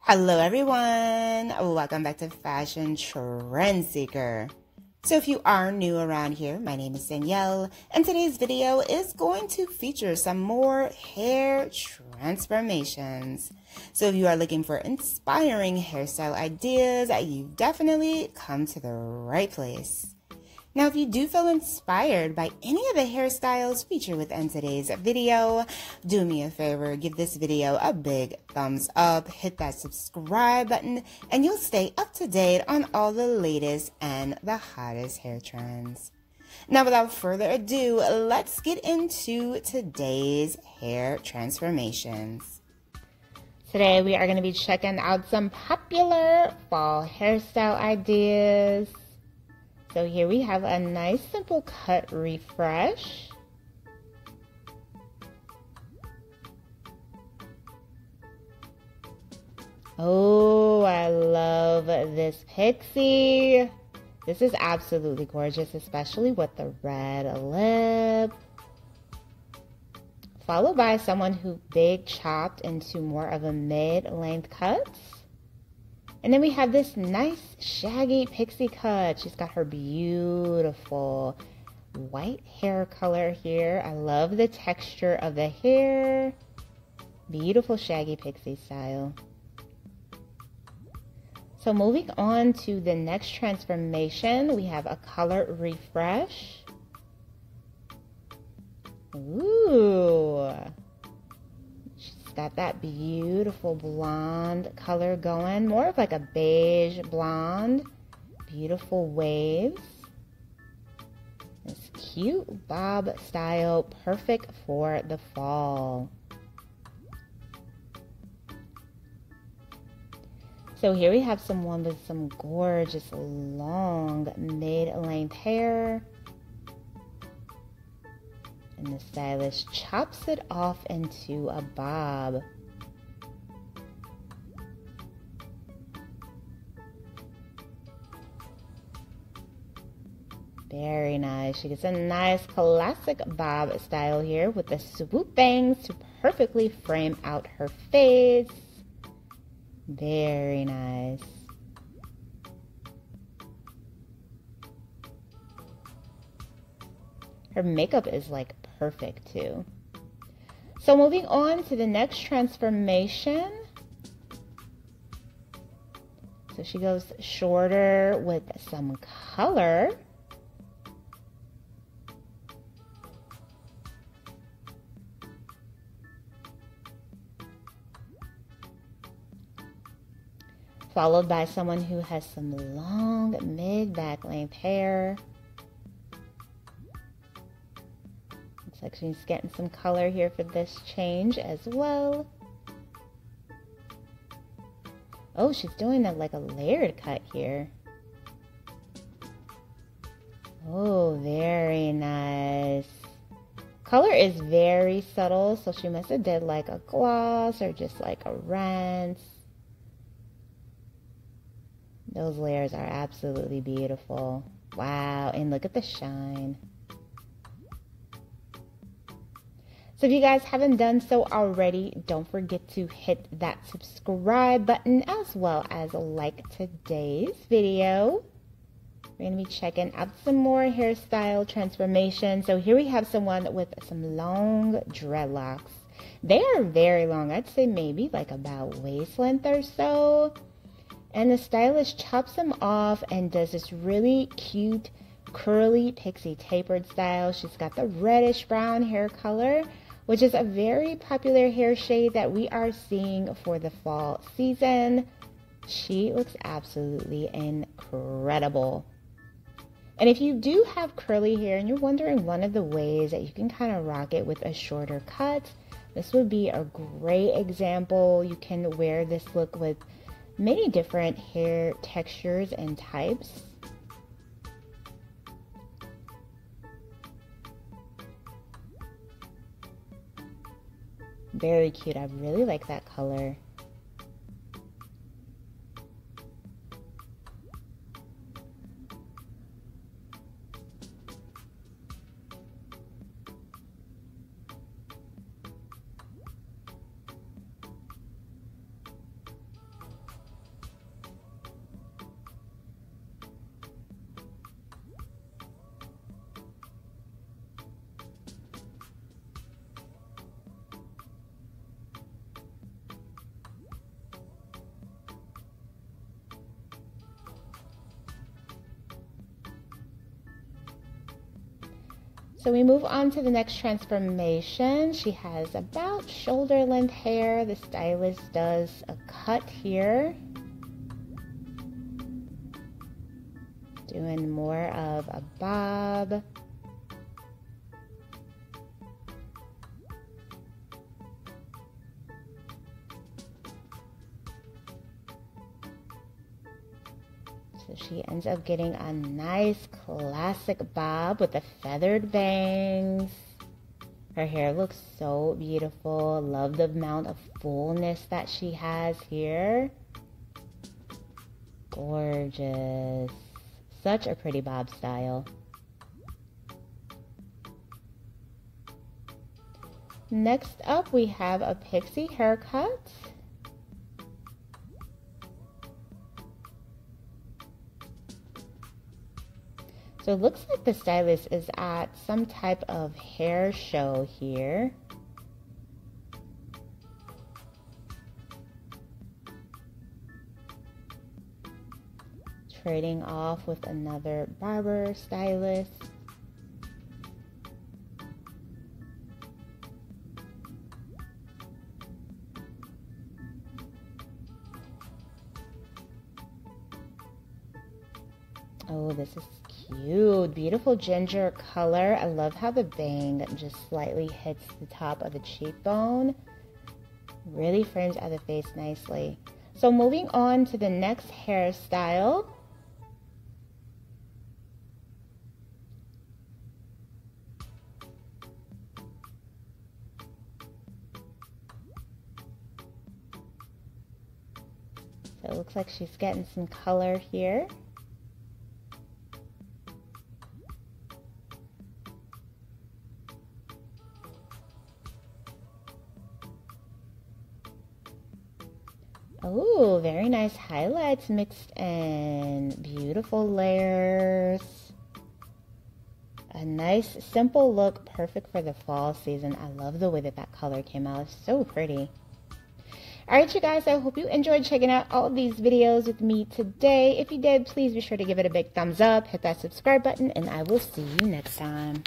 Hello everyone, welcome back to Fashion Trend Seeker. So if you are new around here, my name is Danielle, and today's video is going to feature some more hair transformations. So if you are looking for inspiring hairstyle ideas, you've definitely come to the right place. Now, if you do feel inspired by any of the hairstyles featured within today's video, do me a favor, give this video a big thumbs up, hit that subscribe button, and you'll stay up to date on all the latest and the hottest hair trends. Now, without further ado, let's get into today's hair transformations. Today, we are going to be checking out some popular fall hairstyle ideas. So here we have a nice simple cut refresh. Oh, I love this pixie. This is absolutely gorgeous, especially with the red lip. Followed by someone who big chopped into more of a mid-length cut. And then we have this nice shaggy pixie cut. She's got her beautiful white hair color here. I love the texture of the hair. Beautiful shaggy pixie style. So moving on to the next transformation, we have a color refresh. Ooh. Got that beautiful blonde color going, more of like a beige blonde. Beautiful waves. This cute bob style, perfect for the fall. So here we have someone with some gorgeous long mid-length hair. And the stylist chops it off into a bob. Very nice. She gets a nice classic bob style here with the swoop bangs to perfectly frame out her face. Very nice. Her makeup is like perfect too. So moving on to the next transformation. So she goes shorter with some color. Followed by someone who has some long mid-back length hair. Looks like she's getting some color here for this change as well. Oh, she's doing like a layered cut here. Oh, very nice. Color is very subtle, so she must have did like a gloss or just like a rinse. Those layers are absolutely beautiful. Wow, and look at the shine. So if you guys haven't done so already, don't forget to hit that subscribe button as well as like today's video. We're going to be checking out some more hairstyle transformation. So here we have someone with some long dreadlocks. They are very long. I'd say maybe like about waist length or so. And the stylist chops them off and does this really cute curly pixie tapered style. She's got the reddish brown hair color, which is a very popular hair shade that we are seeing for the fall season. She looks absolutely incredible. And if you do have curly hair and you're wondering one of the ways that you can kind of rock it with a shorter cut, this would be a great example. You can wear this look with many different hair textures and types. Very cute. I really like that color. So we move on to the next transformation. She has about shoulder length hair. The stylist does a cut here. Doing more of a bob. So she ends up getting a nice classic bob with the feathered bangs. Her hair looks so beautiful. Love the amount of fullness that she has here. Gorgeous. Such a pretty bob style. Next up, we have a pixie haircut. So it looks like the stylist is at some type of hair show here. Trading off with another barber stylist. Oh, this is cute. Beautiful ginger color. I love how the bang just slightly hits the top of the cheekbone. Really frames out the face nicely. So moving on to the next hairstyle. So it looks like she's getting some color here. Oh, very nice highlights mixed in. Beautiful layers. A nice, simple look, perfect for the fall season. I love the way that that color came out. It's so pretty. Alright, you guys, I hope you enjoyed checking out all of these videos with me today. If you did, please be sure to give it a big thumbs up, hit that subscribe button, and I will see you next time.